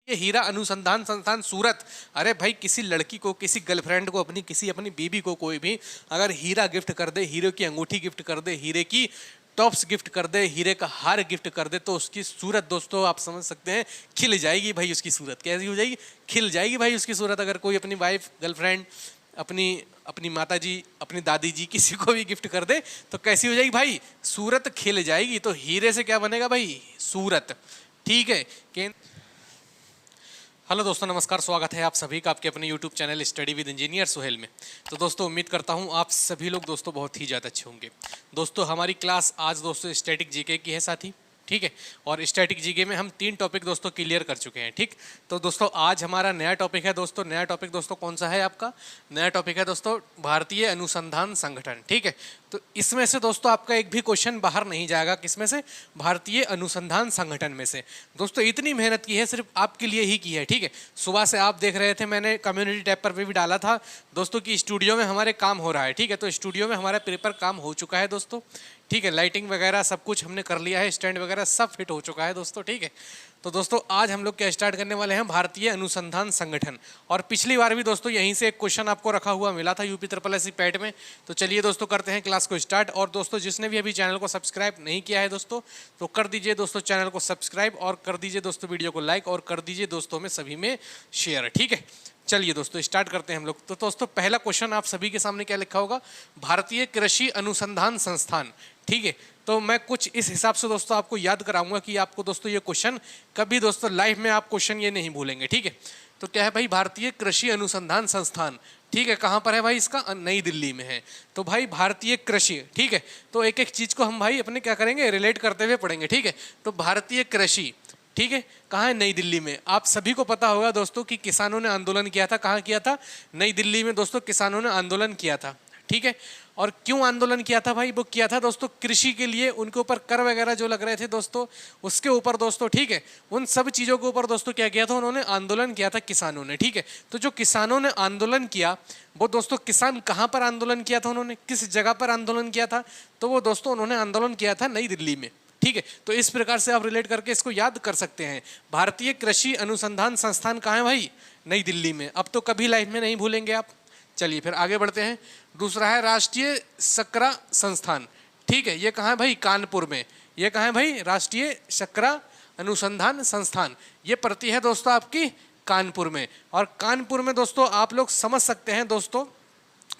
ये हीरा अनुसंधान संस्थान सूरत। अरे भाई किसी लड़की को, किसी गर्लफ्रेंड को, किसी अपनी बीबी को कोई भी अगर हीरा गिफ्ट कर दे, हीरे की अंगूठी गिफ्ट कर दे, हीरे की टॉप्स गिफ्ट कर दे, हीरे का हार गिफ्ट कर दे, तो उसकी सूरत दोस्तों आप समझ सकते हैं खिल जाएगी भाई। उसकी सूरत कैसी हो जाएगी? खिल जाएगी भाई उसकी सूरत। अगर कोई अपनी वाइफ, गर्लफ्रेंड, अपनी अपनी माता जी, अपनी दादी जी, किसी को भी गिफ्ट कर दे तो कैसी हो जाएगी भाई? सूरत खिल जाएगी। तो हीरे से क्या बनेगा भाई? सूरत। ठीक है। हेलो दोस्तों, नमस्कार। स्वागत है आप सभी का आपके अपने YouTube channel study with engineer Suhail में। तो दोस्तों उम्मीद करता हूं आप सभी लोग दोस्तों बहुत ही ज़्यादा अच्छे होंगे। दोस्तों हमारी क्लास आज दोस्तों स्टैटिक जीके की है साथी, ठीक है। और स्टैटिक जीके में हम 3 टॉपिक दोस्तों क्लियर कर चुके हैं, ठीक। तो दोस्तों आज हमारा नया टॉपिक है दोस्तों। नया टॉपिक दोस्तों कौन सा है आपका? नया टॉपिक है दोस्तों भारतीय अनुसंधान संगठन, ठीक है। तो इसमें से दोस्तों आपका एक भी क्वेश्चन बाहर नहीं जाएगा। किसमें से? भारतीय अनुसंधान संगठन में से। दोस्तों इतनी मेहनत की है, सिर्फ आपके लिए ही की है, ठीक है। सुबह से आप देख रहे थे, मैंने कम्युनिटी टैब पर भी डाला था दोस्तों कि स्टूडियो में हमारे काम हो रहा है, ठीक है। तो स्टूडियो में हमारा पेपर काम हो चुका है दोस्तों, ठीक है। लाइटिंग वगैरह सब कुछ हमने कर लिया है, स्टैंड वगैरह सब फिट हो चुका है दोस्तों, ठीक है। तो दोस्तों आज हम लोग क्या स्टार्ट करने वाले हैं? भारतीय अनुसंधान संगठन। और पिछली बार भी दोस्तों यहीं से एक क्वेश्चन आपको रखा हुआ मिला था यूपी SSC पैट में। तो चलिए दोस्तों करते हैं क्लास को स्टार्ट। और दोस्तों जिसने भी अभी चैनल को सब्सक्राइब नहीं किया है दोस्तों, तो कर दीजिए दोस्तों चैनल को सब्सक्राइब, और कर दीजिए दोस्तों वीडियो को लाइक, और कर दीजिए दोस्तों में सभी में शेयर, ठीक है। चलिए दोस्तों स्टार्ट करते हैं हम लोग। तो दोस्तों पहला क्वेश्चन आप सभी के सामने क्या लिखा होगा? भारतीय कृषि अनुसंधान संस्थान, ठीक है। तो मैं कुछ इस हिसाब से दोस्तों आपको याद कराऊंगा कि आपको दोस्तों ये क्वेश्चन कभी दोस्तों लाइफ में आप क्वेश्चन ये नहीं भूलेंगे, ठीक है। तो क्या है भाई? भारतीय कृषि अनुसंधान संस्थान, ठीक है। कहाँ पर है भाई इसका? नई दिल्ली में है। तो भाई भारतीय कृषि, ठीक है। तो एक एक चीज को हम भाई अपने क्या करेंगे? रिलेट करते हुए पढ़ेंगे, ठीक है। तो भारतीय कृषि, ठीक है, कहाँ है? नई दिल्ली में। आप सभी को पता होगा दोस्तों कि किसानों ने आंदोलन किया था। कहाँ किया था? नई दिल्ली में दोस्तों किसानों ने आंदोलन किया था, ठीक है। और क्यों आंदोलन किया था भाई? वो किया था दोस्तों कृषि के लिए, उनके ऊपर कर वगैरह जो लग रहे थे दोस्तों उसके ऊपर दोस्तों, ठीक है। उन सब चीज़ों के ऊपर दोस्तों क्या किया था? उन्होंने आंदोलन किया था किसानों ने, ठीक है। तो जो किसानों ने आंदोलन किया वो दोस्तों, किसान कहाँ पर आंदोलन किया था? उन्होंने किस जगह पर आंदोलन किया था? तो वो दोस्तों उन्होंने आंदोलन किया था नई दिल्ली में, ठीक है। तो इस प्रकार से आप रिलेट करके इसको याद कर सकते हैं। भारतीय कृषि अनुसंधान संस्थान कहाँ है भाई? नई दिल्ली में। अब तो कभी लाइफ में नहीं भूलेंगे आप। चलिए फिर आगे बढ़ते हैं। दूसरा है राष्ट्रीय शर्करा संस्थान, ठीक है। ये कहाँ है भाई? कानपुर में। ये कहाँ है भाई? राष्ट्रीय शर्करा अनुसंधान संस्थान। ये पड़ती है दोस्तों आपकी कानपुर में। और कानपुर में दोस्तों आप लोग समझ सकते हैं दोस्तों,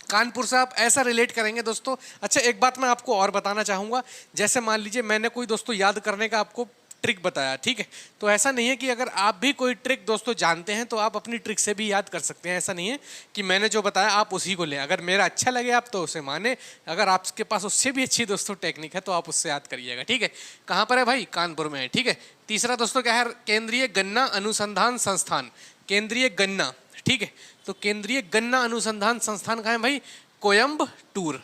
कानपुर से आप ऐसा रिलेट करेंगे दोस्तों। अच्छा एक बात मैं आपको और बताना चाहूँगा, जैसे मान लीजिए मैंने कोई दोस्तों याद करने का आपको ट्रिक बताया, ठीक है। तो ऐसा नहीं है कि अगर आप भी कोई ट्रिक दोस्तों जानते हैं तो आप अपनी ट्रिक से भी याद कर सकते हैं। ऐसा नहीं है कि मैंने जो बताया आप उसी को लें। अगर मेरा अच्छा लगे आप तो उसे माने, अगर आपके पास उससे भी अच्छी दोस्तों टेक्निक है तो आप उससे याद करिएगा, ठीक है। कहाँ पर है भाई? कानपुर में है, ठीक है। तीसरा दोस्तों क्या है? केंद्रीय गन्ना अनुसंधान संस्थान। केंद्रीय गन्ना, ठीक है। तो केंद्रीय गन्ना अनुसंधान संस्थान कहाँ है भाई? कोयम्बटूर,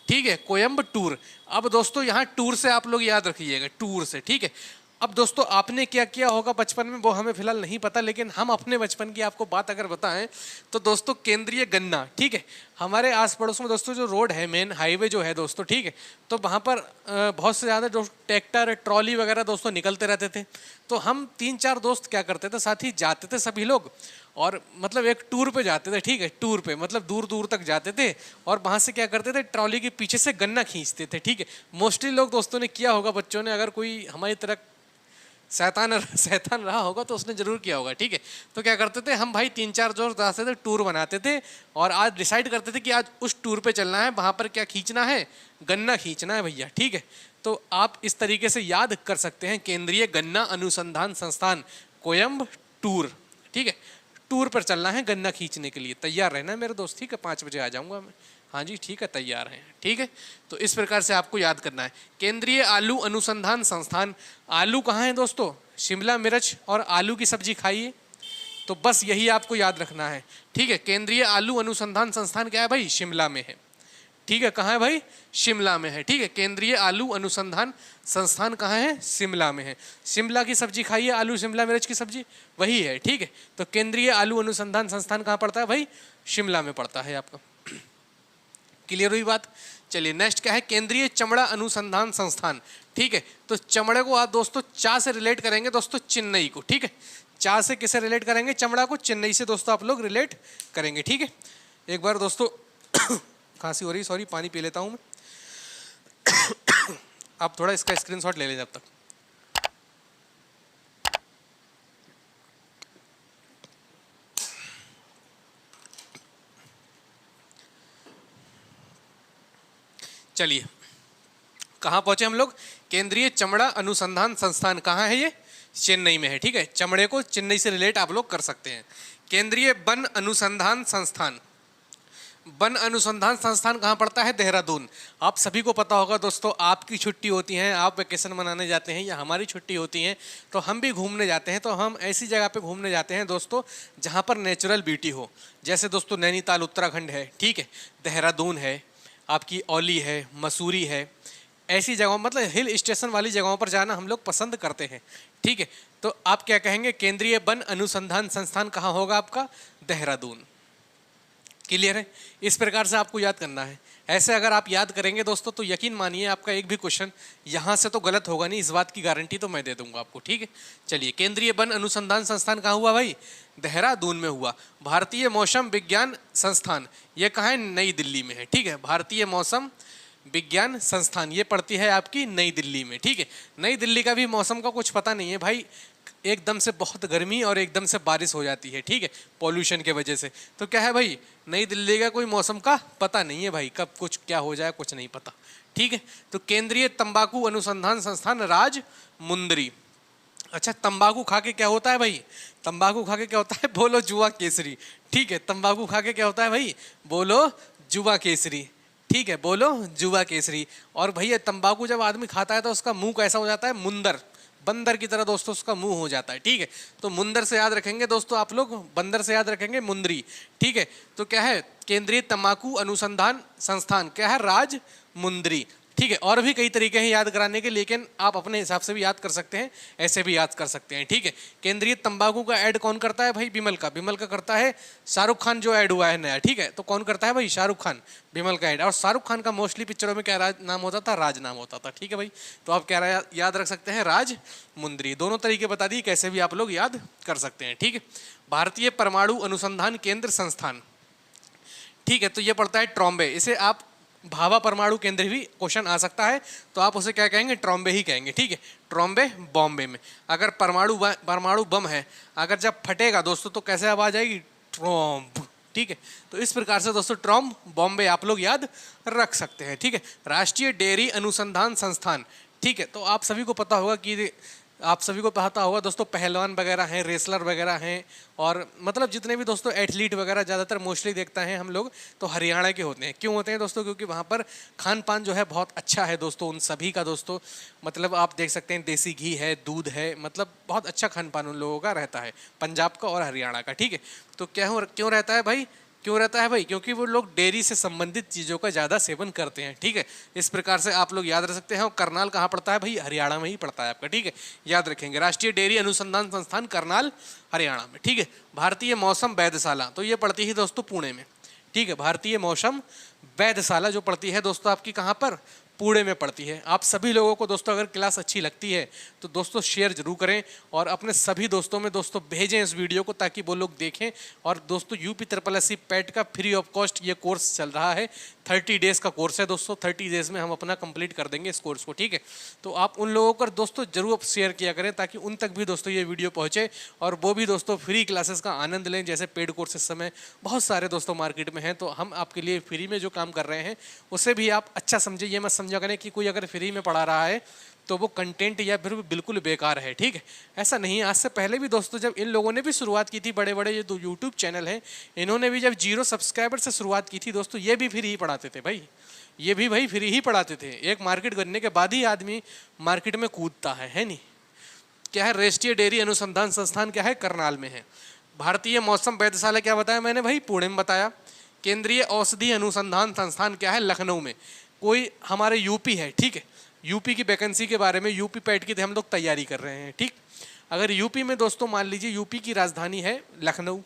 ठीक है। कोयम्बटूर। अब दोस्तों यहाँ टूर से आप लोग याद रखिएगा, टूर से, ठीक है। अब दोस्तों आपने क्या किया होगा बचपन में वो हमें फिलहाल नहीं पता, लेकिन हम अपने बचपन की आपको बात अगर बताएं तो दोस्तों केंद्रीय गन्ना, ठीक है। हमारे आस पड़ोस में दोस्तों जो रोड है, मेन हाईवे जो है दोस्तों, ठीक है। तो वहाँ पर बहुत से ज़्यादा जो ट्रैक्टर, ट्रॉली वगैरह दोस्तों निकलते रहते थे। तो हम 3-4 दोस्त क्या करते थे, साथ ही जाते थे सभी लोग, और मतलब एक टूर पे जाते थे, ठीक है। टूर पे मतलब दूर दूर तक जाते थे, और वहाँ से क्या करते थे? ट्रॉली के पीछे से गन्ना खींचते थे, ठीक है। मोस्टली लोग दोस्तों ने किया होगा, बच्चों ने, अगर कोई हमारी तरह शैतान रहा होगा तो उसने जरूर किया होगा, ठीक है। तो क्या करते थे हम भाई 3-4 दोस्त जाते थे, टूर बनाते थे, और आज डिसाइड करते थे कि आज उस टूर पे चलना है, वहाँ पर क्या खींचना है? गन्ना खींचना है भैया, ठीक है। तो आप इस तरीके से याद कर सकते हैं, केंद्रीय गन्ना अनुसंधान संस्थान कोयम्बटूर, ठीक है। टूर पर चलना है गन्ना खींचने के लिए। तैयार रहना है मेरे दोस्त, ठीक है। 5 बजे आ जाऊँगा मैं। हाँ जी ठीक है, तैयार हैं, ठीक है। तो इस प्रकार से आपको याद करना है। केंद्रीय आलू अनुसंधान संस्थान। आलू कहाँ है दोस्तों? शिमला मिर्च और आलू की सब्जी खाइए, तो बस यही आपको याद रखना है, ठीक है। केंद्रीय आलू अनुसंधान संस्थान क्या है भाई? शिमला में है, ठीक है। कहाँ है भाई? शिमला में है, ठीक है। केंद्रीय आलू अनुसंधान संस्थान कहाँ है? शिमला में है। शिमला की सब्जी खाइए, आलू शिमला मिर्च की सब्जी वही है, ठीक है। तो केंद्रीय आलू अनुसंधान संस्थान कहाँ पड़ता है भाई? शिमला में पड़ता है आपका। क्लियर हुई बात? चलिए नेक्स्ट क्या है? केंद्रीय चमड़ा अनुसंधान संस्थान, ठीक है। तो चमड़े को आप दोस्तों चा से रिलेट करेंगे दोस्तों, चेन्नई को, ठीक है। चा से किसे रिलेट करेंगे? चमड़ा को। चेन्नई से दोस्तों आप लोग रिलेट करेंगे, ठीक है। एक बार दोस्तों खांसी हो रही, सॉरी, पानी पी लेता हूं मैं। आप थोड़ा इसका स्क्रीनशॉट ले लें जब तक। चलिए, कहाँ पहुंचे हम लोग? केंद्रीय चमड़ा अनुसंधान संस्थान कहाँ है? ये चेन्नई में है, ठीक है। चमड़े को चेन्नई से रिलेट आप लोग कर सकते हैं। केंद्रीय वन अनुसंधान संस्थान, वन अनुसंधान संस्थान कहाँ पड़ता है? देहरादून। आप सभी को पता होगा दोस्तों, आपकी छुट्टी होती है, आप वेकेशन मनाने जाते हैं, या हमारी छुट्टी होती है तो हम भी घूमने जाते हैं। तो हम ऐसी जगह पे घूमने जाते हैं दोस्तों जहाँ पर नेचुरल ब्यूटी हो। जैसे दोस्तों नैनीताल उत्तराखंड है, ठीक है, देहरादून है, आपकी औली है, मसूरी है, ऐसी जगहों, मतलब हिल स्टेशन वाली जगहों पर जाना हम लोग पसंद करते हैं, ठीक है। तो आप क्या कहेंगे? केंद्रीय वन अनुसंधान संस्थान कहाँ होगा आपका? देहरादून। क्लियर है? इस प्रकार से आपको याद करना है। ऐसे अगर आप याद करेंगे दोस्तों तो यकीन मानिए आपका एक भी क्वेश्चन यहाँ से तो गलत होगा नहीं, इस बात की गारंटी तो मैं दे दूंगा आपको, ठीक है। चलिए, केंद्रीय वन अनुसंधान संस्थान कहाँ हुआ भाई? देहरादून में हुआ। भारतीय मौसम विज्ञान संस्थान, ये कहाँ है? नई दिल्ली में है, ठीक है। भारतीय मौसम विज्ञान संस्थान ये पड़ती है आपकी नई दिल्ली में, ठीक है। नई दिल्ली का भी मौसम का कुछ पता नहीं है भाई, एकदम से बहुत गर्मी और एकदम से बारिश हो जाती है, ठीक है, पॉल्यूशन के वजह से। तो क्या है भाई, नई दिल्ली का कोई मौसम का पता नहीं है भाई, कब कुछ क्या हो जाए कुछ नहीं पता, ठीक है। तो केंद्रीय तंबाकू अनुसंधान संस्थान राजमुंदरी। अच्छा, तंबाकू खा के क्या होता है भाई? तंबाकू खा के क्या होता है? बोलो जुआ केसरी, ठीक है। तंबाकू खा के क्या होता है भाई? बोलो जुआ केसरी, ठीक है, बोलो जुआ केसरी। और भैया तंबाकू जब आदमी खाता है तो उसका मुंह कैसा हो जाता है? मुंदर, बंदर की तरह दोस्तों उसका मुंह हो जाता है, ठीक है। तो मुंदर से याद रखेंगे दोस्तों आप लोग, बंदर से याद रखेंगे मुंदरी, ठीक है। तो क्या है? केंद्रीय तंबाकू अनुसंधान संस्थान क्या है? राजमुंदरी, ठीक है। और भी कई तरीके हैं याद कराने के, लेकिन आप अपने हिसाब से भी याद कर सकते हैं, ऐसे भी याद कर सकते हैं, ठीक है। केंद्रीय तंबाकू का ऐड कौन करता है भाई? विमल का। विमल का करता है शाहरुख खान, जो ऐड हुआ है नया, ठीक है। तो कौन करता है भाई? शाहरुख खान, विमल का ऐड। और शाहरुख खान का मोस्टली पिक्चरों में क्या नाम होता था? राज नाम होता था, ठीक है भाई। तो आप क्या याद रख सकते हैं? राजमुंदरी। दोनों तरीके बता दिए, कैसे भी आप लोग याद कर सकते हैं, ठीक है। भारतीय परमाणु अनुसंधान केंद्र संस्थान, ठीक है, तो ये पड़ता है ट्रॉम्बे। इसे आप भाभा परमाणु केंद्र भी क्वेश्चन आ सकता है, तो आप उसे क्या कहेंगे? ट्रॉम्बे ही कहेंगे, ठीक है। ट्रॉम्बे बॉम्बे में। अगर परमाणु बम है, अगर जब फटेगा दोस्तों तो कैसे आवाज आएगी? ट्रॉम्ब, ठीक है। तो इस प्रकार से दोस्तों ट्रॉम्ब बॉम्बे आप लोग याद रख सकते हैं, ठीक है। राष्ट्रीय डेयरी अनुसंधान संस्थान, ठीक है। तो आप सभी को पता होगा कि आप सभी को पता होगा दोस्तों, पहलवान वगैरह हैं, रेसलर वगैरह हैं, और मतलब जितने भी दोस्तों एथलीट वगैरह ज़्यादातर मोस्टली देखते हैं हम लोग तो हरियाणा के होते हैं। क्यों होते हैं दोस्तों? क्योंकि वहाँ पर खान पान जो है बहुत अच्छा है दोस्तों, उन सभी का दोस्तों, मतलब आप देख सकते हैं देसी घी है, दूध है, मतलब बहुत अच्छा खान पान उन लोगों का रहता है, पंजाब का और हरियाणा का, ठीक है। तो क्यों रहता है भाई? क्यों रहता है भाई? क्योंकि वो लोग डेयरी से संबंधित चीज़ों का ज़्यादा सेवन करते हैं, ठीक है। इस प्रकार से आप लोग याद रख सकते हैं। और करनाल कहाँ पड़ता है भाई? हरियाणा में ही पड़ता है आपका, ठीक है, याद रखेंगे। राष्ट्रीय डेयरी अनुसंधान संस्थान करनाल, हरियाणा में, ठीक है। भारतीय मौसम वैधशाला, तो ये पड़ती है दोस्तों पुणे में, ठीक है। भारतीय मौसम वैधशाला जो पड़ती है दोस्तों आपकी कहाँ पर? पुणे में पड़ती है। आप सभी लोगों को दोस्तों अगर क्लास अच्छी लगती है तो दोस्तों शेयर जरूर करें और अपने सभी दोस्तों में दोस्तों भेजें इस वीडियो को, ताकि वो लोग देखें। और दोस्तों UP SSC पैट का फ्री ऑफ कॉस्ट ये कोर्स चल रहा है, 30 डेज का कोर्स है दोस्तों। 30 डेज में हम अपना कंप्लीट कर देंगे इस कोर्स को, ठीक है। तो आप उन लोगों को दोस्तों जरूर शेयर किया करें, ताकि उन तक भी दोस्तों ये वीडियो पहुँचे और वो भी दोस्तों फ्री क्लासेस का आनंद लें। जैसे पेड कोर्स इस समय बहुत सारे दोस्तों मार्केट में हैं, तो हम आपके लिए फ्री में जो काम कर रहे हैं उसे भी आप अच्छा समझे। ये मत समझा करें कि कोई अगर फ्री में पढ़ा रहा है तो वो कंटेंट या फिर बिल्कुल बेकार है, ठीक है, ऐसा नहीं। आज से पहले भी दोस्तों जब इन लोगों ने भी शुरुआत की थी, बड़े बड़े ये दो यूट्यूब चैनल हैं, इन्होंने भी जब 0 सब्सक्राइबर से शुरुआत की थी दोस्तों, ये भी फ्री ही पढ़ाते थे भाई, ये भी भाई फ्री ही पढ़ाते थे। एक मार्केट करने के बाद ही आदमी मार्केट में कूदता है नहीं। क्या है? राष्ट्रीय डेयरी अनुसंधान संस्थान क्या है? करनाल में है। भारतीय मौसम वैधशाला क्या बताया मैंने भाई? पुणे में बताया। केंद्रीय औषधि अनुसंधान संस्थान क्या है? लखनऊ में। कोई हमारे यूपी है, ठीक है, यूपी की वैकेंसी के बारे में, यूपी पैट की हम लोग तैयारी कर रहे हैं, ठीक। अगर यूपी में दोस्तों मान लीजिए यूपी की राजधानी है लखनऊ,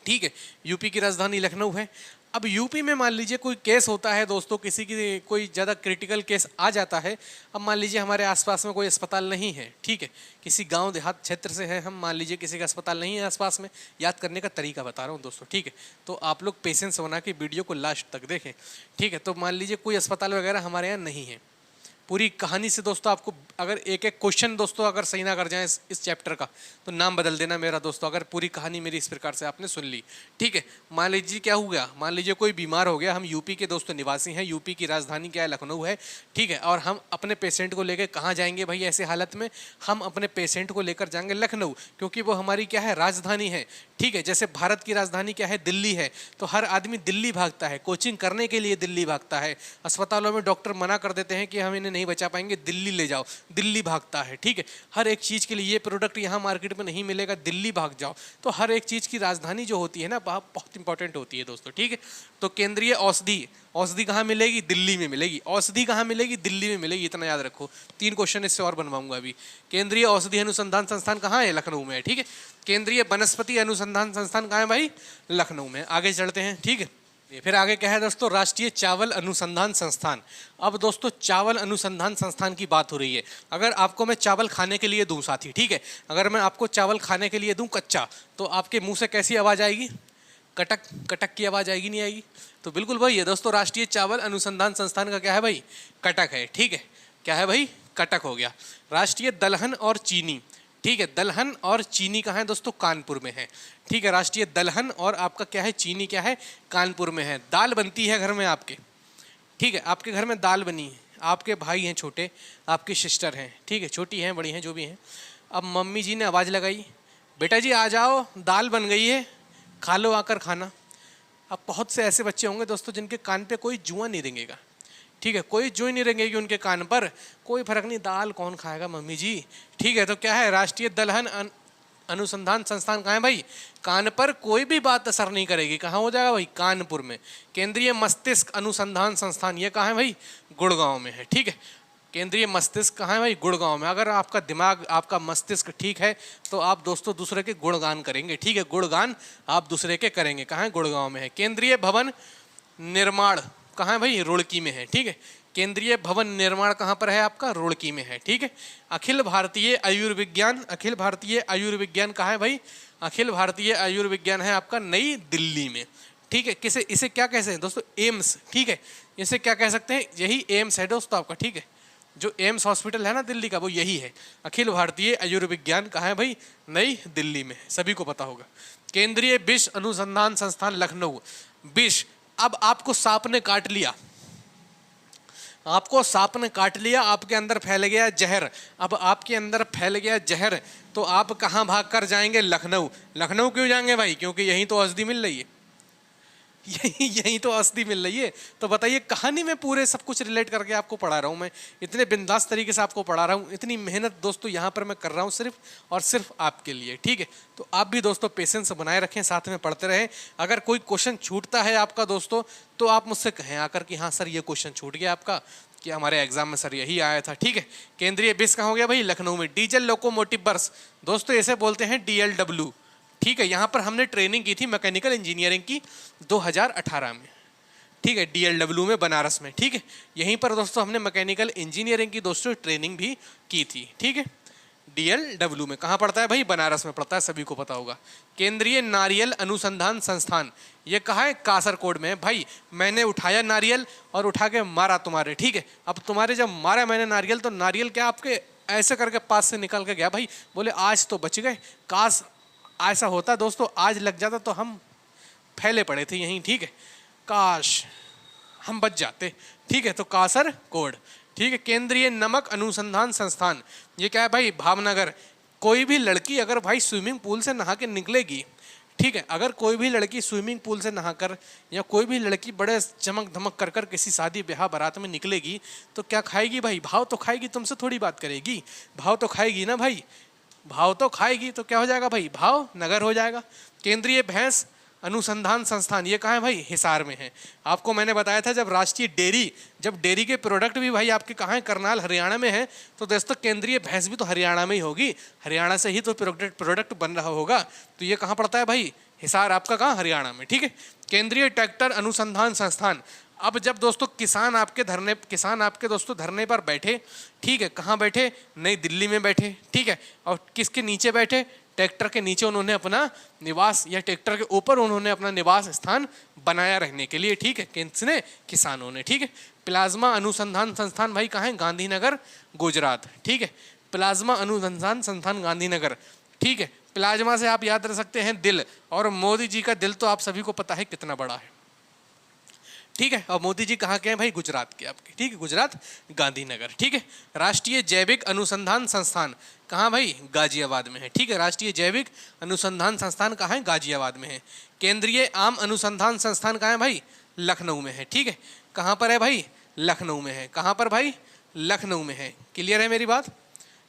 ठीक है, यूपी की राजधानी लखनऊ है। अब यूपी में मान लीजिए कोई केस होता है दोस्तों, किसी की कोई ज़्यादा क्रिटिकल केस आ जाता है। अब मान लीजिए हमारे आसपास में कोई अस्पताल नहीं है, ठीक है, किसी गांव देहात क्षेत्र से है हम, मान लीजिए किसी का अस्पताल नहीं है आसपास में। याद करने का तरीका बता रहा हूँ दोस्तों, ठीक है, तो आप लोग पेशेंस बना के वीडियो को लास्ट तक देखें, ठीक है। तो मान लीजिए कोई अस्पताल वगैरह हमारे यहाँ नहीं है। पूरी कहानी से दोस्तों आपको अगर एक एक क्वेश्चन दोस्तों अगर सही ना कर जाए इस चैप्टर का, तो नाम बदल देना मेरा दोस्तों, अगर पूरी कहानी मेरी इस प्रकार से आपने सुन ली, ठीक है। मान लीजिए क्या हो गया, मान लीजिए कोई बीमार हो गया, हम यूपी के दोस्तों निवासी हैं, यूपी की राजधानी क्या है, लखनऊ है, ठीक है, और हम अपने पेशेंट को लेकर कहाँ जाएंगे भाई ऐसे हालत में, हम अपने पेशेंट को लेकर जाएंगे लखनऊ, क्योंकि वो हमारी क्या है, राजधानी है, ठीक है। जैसे भारत की राजधानी क्या है, दिल्ली है, तो हर आदमी दिल्ली भागता है, कोचिंग करने के लिए दिल्ली भागता है, अस्पतालों में डॉक्टर मना कर देते हैं कि हम इन्हें नहीं बचा पाएंगे, दिल्ली ले जाओ, दिल्ली भागता है, ठीक है। हर एक चीज़ के लिए ये प्रोडक्ट यहाँ मार्केट में नहीं मिलेगा, दिल्ली भाग जाओ। तो हर एक चीज़ की राजधानी जो होती है ना, बहुत इंपॉर्टेंट होती है दोस्तों, ठीक है। तो केंद्रीय औषधि कहाँ मिलेगी, दिल्ली में मिलेगी। औषधि कहाँ मिलेगी, दिल्ली में मिलेगी, इतना याद रखो। 3 क्वेश्चन इससे और बनवाऊंगा अभी। केंद्रीय औषधि अनुसंधान संस्थान कहाँ है, लखनऊ में है, ठीक है। केंद्रीय वनस्पति अनुसंधान संस्थान कहाँ है भाई, लखनऊ में। आगे चलते हैं, ठीक है। फिर आगे क्या है दोस्तों, राष्ट्रीय चावल अनुसंधान संस्थान। अब दोस्तों चावल अनुसंधान संस्थान की बात हो रही है। अगर आपको मैं चावल खाने के लिए दूं साथी, ठीक है, अगर मैं आपको चावल खाने के लिए दूं कच्चा, तो आपके मुंह से कैसी आवाज़ आएगी, कटक कटक की आवाज़ आएगी, नहीं आएगी। तो बिल्कुल भाई ये दोस्तों राष्ट्रीय चावल अनुसंधान संस्थान का क्या है भाई, कटक है, ठीक है। क्या है भाई, कटक हो गया। राष्ट्रीय दलहन और चीनी, ठीक है, दलहन और चीनी कहाँ है दोस्तों, कानपुर में है, ठीक है। राष्ट्रीय दलहन और आपका क्या है, चीनी क्या है, कानपुर में है। दाल बनती है घर में आपके, ठीक है, आपके घर में दाल बनी है, आपके भाई हैं छोटे, आपकी सिस्टर हैं, ठीक है, छोटी हैं बड़ी हैं जो भी हैं। अब मम्मी जी ने आवाज़ लगाई, बेटा जी आ जाओ, दाल बन गई है, खा लो आकर खाना। अब बहुत से ऐसे बच्चे होंगे दोस्तों जिनके कान पे कोई जुआ नहीं रेंगेगा, ठीक है, कोई जुई नहीं रेंगेगी उनके कान पर, कोई फर्क नहीं, दाल कौन खाएगा मम्मी जी, ठीक है। तो क्या है, राष्ट्रीय दलहन अनुसंधान संस्थान कहाँ है भाई, कान पर कोई भी बात असर नहीं करेगी, कहाँ हो जाएगा भाई, कानपुर में। केंद्रीय मस्तिष्क अनुसंधान संस्थान ये कहाँ है भाई, गुड़गांव में है, ठीक है। केंद्रीय मस्तिष्क कहाँ है भाई, गुड़गांव में। अगर आपका दिमाग आपका मस्तिष्क ठीक है तो आप दोस्तों दूसरे के गुणगान करेंगे, ठीक है, गुणगान आप दूसरे के करेंगे। कहाँ है, गुड़गांव में है। केंद्रीय भवन निर्माण कहाँ है भाई, रुड़की में है, ठीक है। केंद्रीय भवन निर्माण कहाँ पर है आपका, रुड़की में है, ठीक है। अखिल भारतीय आयुर्विज्ञान, अखिल भारतीय आयुर्विज्ञान कहाँ है भाई, अखिल भारतीय आयुर्विज्ञान है आपका नई दिल्ली में, ठीक है। किसे इसे क्या कह सकते हैं दोस्तों, एम्स, ठीक है, इसे क्या कह सकते हैं, यही एम्स है दोस्तों आपका, ठीक है। जो एम्स हॉस्पिटल है ना दिल्ली का, वो यही है। अखिल भारतीय आयुर्विज्ञान कहाँ है भाई, नई दिल्ली में, सभी को पता होगा। केंद्रीय विष अनुसंधान संस्थान लखनऊ, विष। अब आपको सांप ने काट लिया, आपको सांप ने काट लिया, आपके अंदर फैल गया जहर। अब आपके अंदर फैल गया जहर तो आप कहाँ भाग कर जाएंगे, लखनऊ। लखनऊ क्यों जाएंगे भाई, क्योंकि यहीं तो औषधि मिल रही है, यही तो औषधि मिल रही है। तो बताइए, कहानी में पूरे सब कुछ रिलेट करके आपको पढ़ा रहा हूँ मैं, इतने बिंदास तरीके से आपको पढ़ा रहा हूँ, इतनी मेहनत दोस्तों यहाँ पर मैं कर रहा हूँ सिर्फ और सिर्फ आपके लिए, ठीक है। तो आप भी दोस्तों पेशेंस बनाए रखें, साथ में पढ़ते रहें। अगर कोई क्वेश्चन छूटता है आपका दोस्तों, तो आप मुझसे कहें आकर कि हाँ सर ये क्वेश्चन छूट गया आपका, कि हमारे एग्जाम में सर यही आया था, ठीक है। केंद्रीय विष कहाँ हो गया भाई, लखनऊ में। डीजल लोकोमोटिव बस दोस्तों इसे बोलते हैं DLW, ठीक है। यहाँ पर हमने ट्रेनिंग की थी मैकेनिकल इंजीनियरिंग की 2018 में, ठीक है, DLW में बनारस में, ठीक है। यहीं पर दोस्तों हमने मैकेनिकल इंजीनियरिंग की दोस्तों ट्रेनिंग भी की थी, ठीक है। DLW में कहाँ पड़ता है भाई, बनारस में पड़ता है, सभी को पता होगा। केंद्रीय नारियल अनुसंधान संस्थान ये कहाँ है, कासरकोड में है भाई। मैंने उठाया नारियल और उठा के मारा तुम्हारे, ठीक है। अब तुम्हारे जब मारा मैंने नारियल, तो नारियल क्या आपके ऐसे करके पास से निकल के गया भाई। बोले आज तो बच गए, काश ऐसा होता दोस्तों, आज लग जाता तो हम फैले पड़े थे यहीं, ठीक है, काश हम बच जाते, ठीक है। तो कासरकोड, ठीक है। केंद्रीय नमक अनुसंधान संस्थान ये क्या है भाई, भावनगर। कोई भी लड़की अगर भाई स्विमिंग पूल से नहा के निकलेगी, ठीक है, अगर कोई भी लड़की स्विमिंग पूल से नहाकर या कोई भी लड़की बड़े चमक धमक कर कर किसी शादी ब्याह बारात में निकलेगी, तो क्या खाएगी भाई, भाव तो खाएगी, तुमसे थोड़ी बात करेगी, भाव तो खाएगी ना भाई, भाव तो खाएगी। तो क्या हो जाएगा भाई, भाव नगर हो जाएगा। केंद्रीय भैंस अनुसंधान संस्थान ये कहाँ है भाई, हिसार में है। आपको मैंने बताया था जब राष्ट्रीय डेयरी, जब डेयरी के प्रोडक्ट भी भाई आपके कहाँ है, करनाल हरियाणा में है, तो दोस्तों केंद्रीय भैंस भी तो हरियाणा में ही होगी, हरियाणा से ही तो प्रोडक्ट बन रहा होगा। तो ये कहाँ पड़ता है भाई, हिसार आपका कहाँ, हरियाणा में, ठीक है। केंद्रीय ट्रैक्टर अनुसंधान संस्थान, अब जब दोस्तों किसान आपके दोस्तों धरने पर बैठे, ठीक है, कहाँ बैठे, नई दिल्ली में बैठे, ठीक है, और किसके नीचे बैठे, ट्रैक्टर के नीचे उन्होंने अपना निवास, या ट्रैक्टर के ऊपर उन्होंने अपना निवास स्थान बनाया रहने के लिए, ठीक है, किसने, किसानों ने, ठीक है। प्लाज्मा अनुसंधान संस्थान भाई कहाँ है, गांधीनगर गुजरात, ठीक है, प्लाज्मा अनुसंधान संस्थान गांधीनगर, ठीक है। प्लाज्मा से आप याद रख सकते हैं दिल, और मोदी जी का दिल तो आप सभी को पता है कितना बड़ा है, ठीक है। और मोदी जी कहाँ के हैं भाई, गुजरात के आपके, ठीक है, गुजरात गांधीनगर, ठीक है। राष्ट्रीय जैविक अनुसंधान संस्थान कहाँ भाई, गाजियाबाद में है, ठीक है। राष्ट्रीय जैविक अनुसंधान संस्थान कहाँ है, गाजियाबाद में है। केंद्रीय आम अनुसंधान संस्थान कहाँ है भाई, लखनऊ में है, ठीक है। कहाँ पर है भाई, लखनऊ में है, कहाँ पर भाई, लखनऊ में है। क्लियर है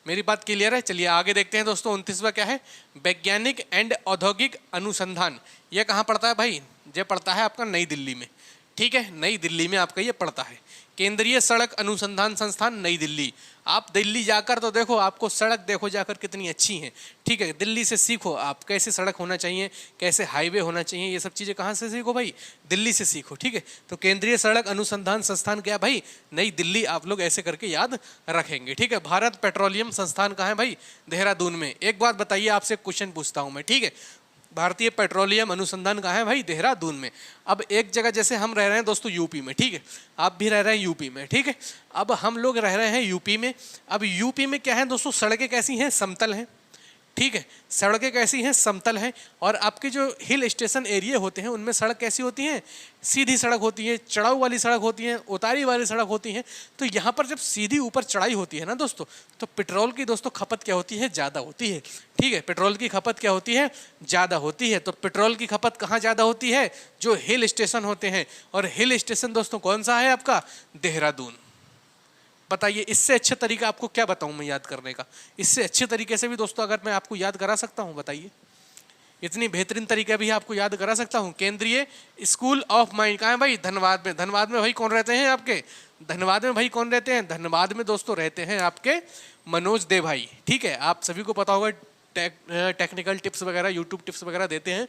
मेरी बात क्लियर है। चलिए आगे देखते हैं दोस्तों, 29वां क्या है, वैज्ञानिक एंड औद्योगिक अनुसंधान, यह कहाँ पड़ता है भाई, यह पड़ता है आपका नई दिल्ली में, ठीक है, नई दिल्ली में आपका ये पड़ता है। केंद्रीय सड़क अनुसंधान संस्थान नई दिल्ली, आप दिल्ली जाकर तो देखो, आपको सड़क देखो जाकर कितनी अच्छी हैं, ठीक है, दिल्ली से सीखो आप कैसे सड़क होना चाहिए, कैसे हाईवे होना चाहिए, ये सब चीज़ें कहाँ से सीखो भाई, दिल्ली से सीखो, ठीक है। तो केंद्रीय सड़क अनुसंधान संस्थान क्या भाई, नई दिल्ली, आप लोग ऐसे करके याद रखेंगे, ठीक है। भारत पेट्रोलियम संस्थान कहाँ है भाई, देहरादून में। एक बात बताइए, आपसे क्वेश्चन पूछता हूँ मैं, ठीक है, भारतीय पेट्रोलियम अनुसंधान कहाँ है भाई, देहरादून में। अब एक जगह जैसे हम रह रहे हैं दोस्तों यूपी में, ठीक है, आप भी रह रहे हैं यूपी में, ठीक है। अब हम लोग रह रहे हैं यूपी में, अब यूपी में क्या है दोस्तों, सड़कें कैसी हैं, समतल हैं, ठीक है, सड़कें कैसी हैं, समतल हैं। और आपके जो हिल स्टेशन एरिया होते हैं उनमें सड़क कैसी होती हैं, सीधी सड़क होती है, चढ़ाऊ वाली सड़क होती है, उतारी वाली सड़क होती है। तो यहाँ पर जब सीधी ऊपर चढ़ाई होती है ना दोस्तों, तो पेट्रोल की दोस्तों खपत क्या होती है, ज़्यादा होती है, ठीक है, पेट्रोल की खपत क्या होती है, ज़्यादा होती है। तो पेट्रोल की खपत कहाँ ज़्यादा होती है, जो हिल स्टेशन होते हैं, और हिल स्टेशन दोस्तों कौन सा है आपका, देहरादून। बताइए इससे अच्छा तरीका आपको क्या बताऊं मैं याद करने का, इससे अच्छे तरीके से भी दोस्तों अगर मैं आपको याद करा सकता हूं, बताइए, इतनी बेहतरीन तरीका भी आपको याद करा सकता हूं। केंद्रीय स्कूल ऑफ माइंड कहाँ है भाई, धनबाद में। धनबाद में भाई कौन रहते हैं आपके, धनबाद में भाई कौन रहते हैं, धनबाद में दोस्तों रहते हैं आपके मनोज दे भाई, ठीक है। आप सभी को पता होगा टेक्निकल टिप्स वगैरह, यूट्यूब टिप्स वगैरह देते हैं।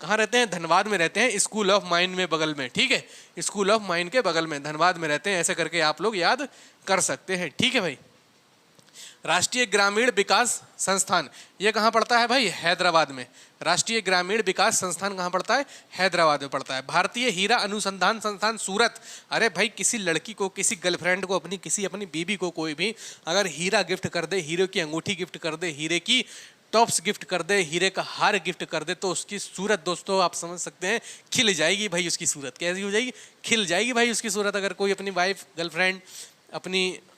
कहाँ रहते हैं, धनबाद में रहते हैं, स्कूल ऑफ माइंड में बगल में, ठीक है, स्कूल ऑफ माइंड के बगल में धनबाद में रहते हैं। ऐसे करके आप लोग याद कर सकते हैं, ठीक है भाई। राष्ट्रीय ग्रामीण विकास संस्थान, ये कहाँ पड़ता है भाई, हैदराबाद में। राष्ट्रीय ग्रामीण विकास संस्थान कहाँ पड़ता है, हैदराबाद में पड़ता है। भारतीय हीरा अनुसंधान संस्थान सूरत, अरे भाई किसी लड़की को, किसी गर्लफ्रेंड को, अपनी बीबी को कोई भी अगर हीरा गिफ्ट कर दे, हीरे की अंगूठी गिफ्ट कर दे, हीरे की टॉप्स गिफ्ट कर दे, हीरे का हार गिफ्ट कर दे, तो उसकी सूरत दोस्तों आप समझ सकते हैं खिल जाएगी भाई। उसकी सूरत कैसी हो जाएगी, खिल जाएगी भाई उसकी सूरत। अगर कोई अपनी वाइफ, गर्लफ्रेंड,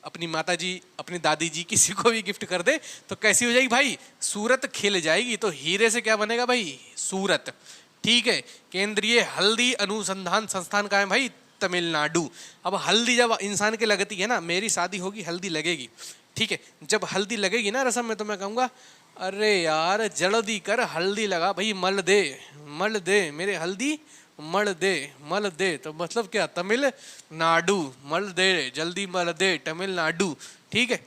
अपनी माता जी, अपनी दादी जी, किसी को भी गिफ्ट कर दे तो कैसी हो जाएगी भाई, सूरत खिल जाएगी। तो हीरे से क्या बनेगा भाई, सूरत, ठीक है। केंद्रीय हल्दी अनुसंधान संस्थान का है भाई, तमिलनाडु। अब हल्दी जब इंसान के लगती है ना, मेरी शादी होगी, हल्दी लगेगी, ठीक है। जब हल्दी लगेगी ना रसम में, तो मैं कहूँगा अरे यार जल्दी कर, हल्दी लगा भाई, मल दे मेरे हल्दी, मल दे। तो मतलब क्या, तमिलनाडु, मल दे, जल्दी मल दे, तमिलनाडु, ठीक है।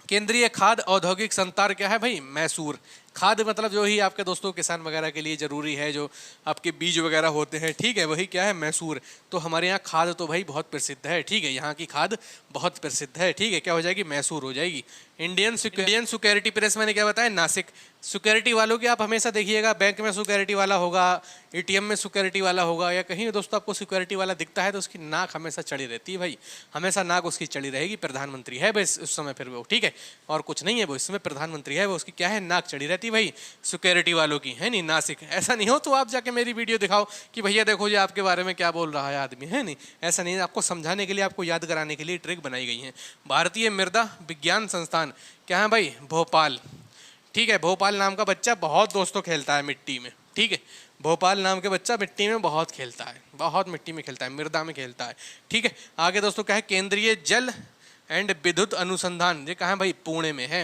केंद्रीय खाद्य औद्योगिक संस्थान क्या है भाई, मैसूर। खाद्य मतलब जो ही आपके दोस्तों किसान वगैरह के लिए जरूरी है, जो आपके बीज वगैरह होते हैं, ठीक है, वही क्या है, मैसूर। तो हमारे यहाँ खाद्य तो भाई बहुत प्रसिद्ध है, ठीक है, यहाँ की खाद्य बहुत प्रसिद्ध है, ठीक है। क्या हो जाएगी, मैसूर हो जाएगी। इंडियन सिक्योरिटी प्रेस, मैंने क्या बताया, नासिक। सिक्योरिटी वालों की आप हमेशा देखिएगा, बैंक में सिक्योरिटी वाला होगा, एटीएम में सिक्योरिटी वाला होगा, या कहीं दोस्तों आपको सिक्योरिटी वाला दिखता है तो उसकी नाक हमेशा चढ़ी रहती है भाई, हमेशा नाक उसकी चढ़ी रहेगी। प्रधानमंत्री है बस उस समय, फिर वो ठीक है, और कुछ नहीं है वो, इस समय प्रधानमंत्री है वो, उसकी क्या है, नाक चढ़ी रहती है भाई सिक्योरिटी वालों की, है नहीं, नासिक। ऐसा नहीं हो तो आप जाके मेरी वीडियो दिखाओ कि भैया देखो जी आपके बारे में क्या बोल रहा है आदमी, है नहीं, ऐसा नहीं। आपको समझाने के लिए, आपको याद कराने के लिए ट्रिक बनाई गई है। भारतीय मृदा विज्ञान संस्थान क्या है भाई, भोपाल, ठीक है। भोपाल नाम का बच्चा बहुत दोस्तों खेलता है मिट्टी में, ठीक है, भोपाल नाम के बच्चा मिट्टी में बहुत खेलता है, बहुत मिट्टी में खेलता है, मृदा में खेलता है, ठीक है। आगे दोस्तों क्या है, केंद्रीय जल एंड विद्युत अनुसंधान, ये कहाँ है भाई, पुणे में है।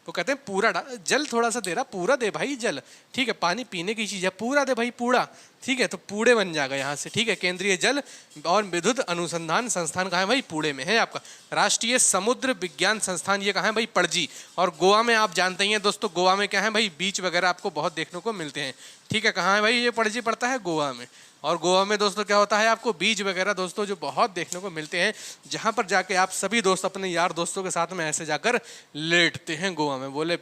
वो कहते हैं पूरा जल थोड़ा सा दे रहा, पूरा दे भाई जल, ठीक है, पानी पीने की चीज़ है, पूरा दे भाई, पूरा, ठीक है, तो पुणे बन जाएगा यहाँ से। ठीक है, केंद्रीय जल और विद्युत अनुसंधान संस्थान कहाँ है भाई? पुणे में है आपका। राष्ट्रीय समुद्र विज्ञान संस्थान ये कहाँ है भाई? पणजी। और गोवा में आप जानते ही हैं दोस्तों, गोवा में क्या है भाई? बीच वगैरह आपको बहुत देखने को मिलते हैं। ठीक है, कहाँ है भाई? ये पणजी पड़ता है गोवा में। और गोवा में दोस्तों क्या होता है, आपको बीच वगैरह दोस्तों जो बहुत देखने को मिलते हैं, जहाँ पर जाके आप सभी दोस्त अपने यार दोस्तों के साथ में ऐसे जाकर लेटते हैं गोवा में। बोले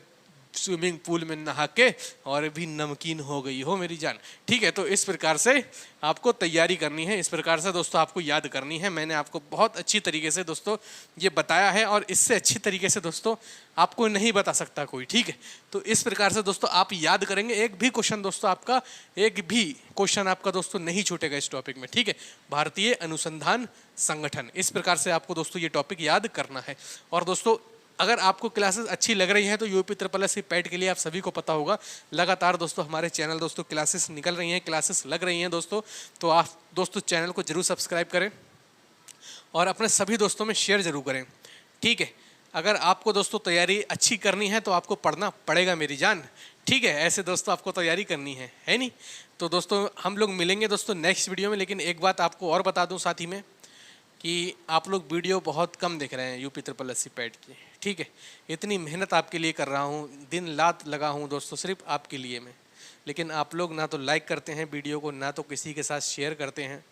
स्विमिंग पूल में नहा के और भी नमकीन हो गई हो मेरी जान। ठीक है, तो इस प्रकार से आपको तैयारी करनी है, इस प्रकार से दोस्तों आपको याद करनी है। मैंने आपको बहुत अच्छी तरीके से दोस्तों ये बताया है, और इससे अच्छी तरीके से दोस्तों आपको नहीं बता सकता कोई। ठीक है, तो इस प्रकार से दोस्तों आप याद करेंगे, एक भी क्वेश्चन दोस्तों आपका, एक भी क्वेश्चन आपका दोस्तों नहीं छूटेगा इस टॉपिक में। ठीक है, भारतीय अनुसंधान संगठन, इस प्रकार से आपको दोस्तों ये टॉपिक याद करना है। और दोस्तों अगर आपको क्लासेस अच्छी लग रही हैं तो यूपी ट्रिपल एस पैट के लिए आप सभी को पता होगा, लगातार दोस्तों हमारे चैनल दोस्तों क्लासेस निकल रही हैं, क्लासेस लग रही हैं दोस्तों। तो आप दोस्तों चैनल को जरूर सब्सक्राइब करें और अपने सभी दोस्तों में शेयर जरूर करें। ठीक है, अगर आपको दोस्तों तैयारी अच्छी करनी है तो आपको पढ़ना पड़ेगा मेरी जान। ठीक है, ऐसे दोस्तों आपको तैयारी करनी है नहीं? तो दोस्तों हम लोग मिलेंगे दोस्तों नेक्स्ट वीडियो में। लेकिन एक बात आपको और बता दूँ साथ ही में कि आप लोग वीडियो बहुत कम देख रहे हैं यूपी ट्रिपल एस पैट की। ठीक है, इतनी मेहनत आपके लिए कर रहा हूँ, दिन रात लगा हूँ दोस्तों सिर्फ आपके लिए मैं, लेकिन आप लोग ना तो लाइक करते हैं वीडियो को, ना तो किसी के साथ शेयर करते हैं।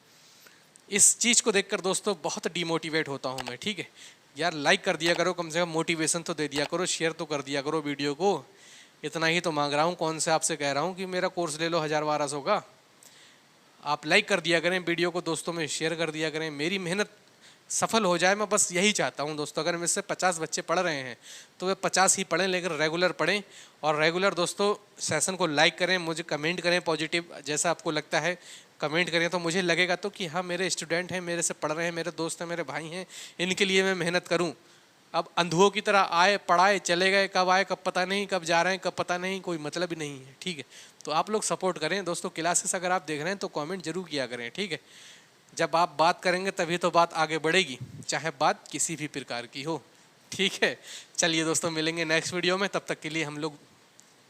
इस चीज़ को देखकर दोस्तों बहुत डिमोटिवेट होता हूँ मैं। ठीक है यार, लाइक कर दिया करो, कम से कम मोटिवेशन तो दे दिया करो, शेयर तो कर दिया करो वीडियो को। इतना ही तो मांग रहा हूँ, कौन से आपसे कह रहा हूँ कि मेरा कोर्स ले लो 1000-1200 का। आप लाइक कर दिया करें वीडियो को, दोस्तों में शेयर कर दिया करें, मेरी मेहनत सफल हो जाए। मैं बस यही चाहता हूं दोस्तों। अगर मुझसे 50 बच्चे पढ़ रहे हैं तो वे 50 ही पढ़ें, लेकिन रेगुलर पढ़ें। और रेगुलर दोस्तों सेशन को लाइक करें, मुझे कमेंट करें पॉजिटिव, जैसा आपको लगता है कमेंट करें, तो मुझे लगेगा तो कि हाँ मेरे स्टूडेंट हैं, मेरे से पढ़ रहे हैं, मेरे दोस्त हैं, मेरे भाई हैं, इनके लिए मैं मेहनत करूँ। अब अंधुओं की तरह आए पढ़ाए चले गए, कब आए कब पता नहीं, कब जा रहे हैं कब पता नहीं, कोई मतलब ही नहीं है। ठीक है, तो आप लोग सपोर्ट करें दोस्तों। क्लासेस अगर आप देख रहे हैं तो कमेंट जरूर किया करें। ठीक है, जब आप बात करेंगे तभी तो बात आगे बढ़ेगी, चाहे बात किसी भी प्रकार की हो। ठीक है, चलिए दोस्तों मिलेंगे नेक्स्ट वीडियो में। तब तक के लिए हम लोग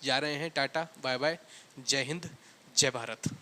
जा रहे हैं, टाटा बाय बाय, जय हिंद जय भारत।